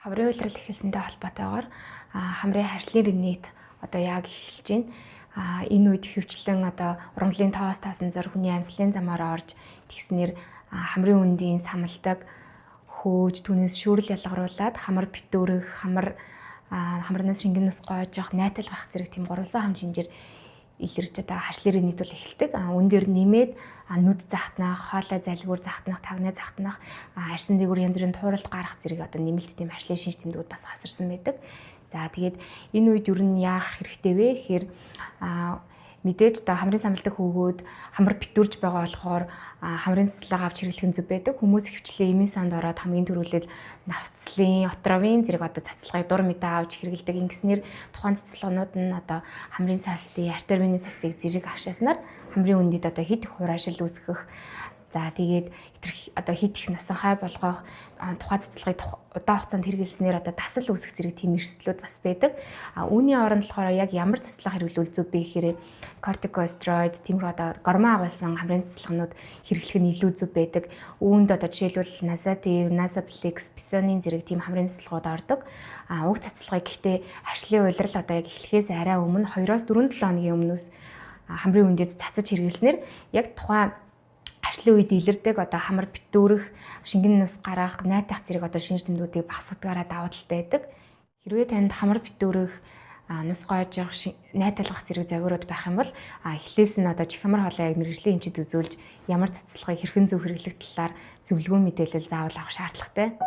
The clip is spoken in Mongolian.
Хамрын улирал эхэлсэнтэй холбоотойгоор хамрын харшлын нийт одоо яг эхэлж байна. Энэ үед хөвчлэн одоо ургамлын тоос таасан зор хүний амьслын замаар орж тэгснэр хамрын үндийн самалдаг хөөж түүнээс шүүрэл ялгаруулад хамар битүүрэх, хамарнаас шингэн нус гоожох, найталгах зэрэг тийм гурван хэмжээр илэрч одоо харшлын нийт бол эхэлдэг. Үн дээр нэмээд нүд захтнах, хоолой залгуур захтнах, тагнаа захтнах, арьсан дээгүүр янз бүрийн тууралт гарах зэрэг одоо нэмэлт тийм харшлын шинж тэмдгүүд бас хасарсан байдаг. За тэгээд энэ үед юу н яах хэрэгтэй вэ гэхээр мэдээж одоо хамрын самалдаг хөөгөөд хамар битүүрж байгаа болохоор хамрын цэцлэг авч хэрэглэх нь зөв байдаг. Хүмүүс хөвчлээ эмийн санд ороод хамгийн түрүүлээд навцлын, отровын зэрэг одоо цацлагыг дур мэдээ авч хэрэглэдэг. Ингэснээр тухайн цэцлэгнүүд нь одоо хамрын саастын артерийн сацыг зэрэг агшааснаар хамрын үндэд одоо хит их хураашил үүсгэх. За тэгээд одоо хит их носонхай болгох тухайн цэцлэгыг удаан хугацаанд хэрэглэснээр одоо дасал үүсэх зэрэг тийм эрсдлүүд бас байдаг. Үүний оронд болохоор яг ямар цэцлэг хэрэглүүл зөв бэ гэхээр кортикостероид, тиймэр одоо гормон агуулсан хамрын цэцлэгнүүд хэрэглэх нь илүү зөв байдаг. Үүнд одоо жишээлбэл назатив, назаплекс, писанин зэрэг тийм хамрын цэцлэгүүд ордог. Уг цэцлэгыг гэхдээ харшлын улирал одоо яг эхлэхээс арай өмнө 2-4 хоногийн өмнөөс хамрын үндэд цацаж хэрэглэснээр яг тухайн харшлын үед илэрдэг одоо хамар битүүрэх, шингэн нус гарах, найтах зэрэг одоо шинж тэмдгүүдийг багасгадгаараа даваа талтай байдаг. Хэрвээ танд хамар битүүрэх, нус гоожих, найталгах зэрэг завиурууд байх юм бол эхлээс нь одоо чих хамар хоолойг мэргэжлийн эмчид үзүүлж ямар цэцлэгыг хэрхэн зөв хэрэглэх талаар зөвлөгөө мэдээлэл заавал авах шаардлагатай.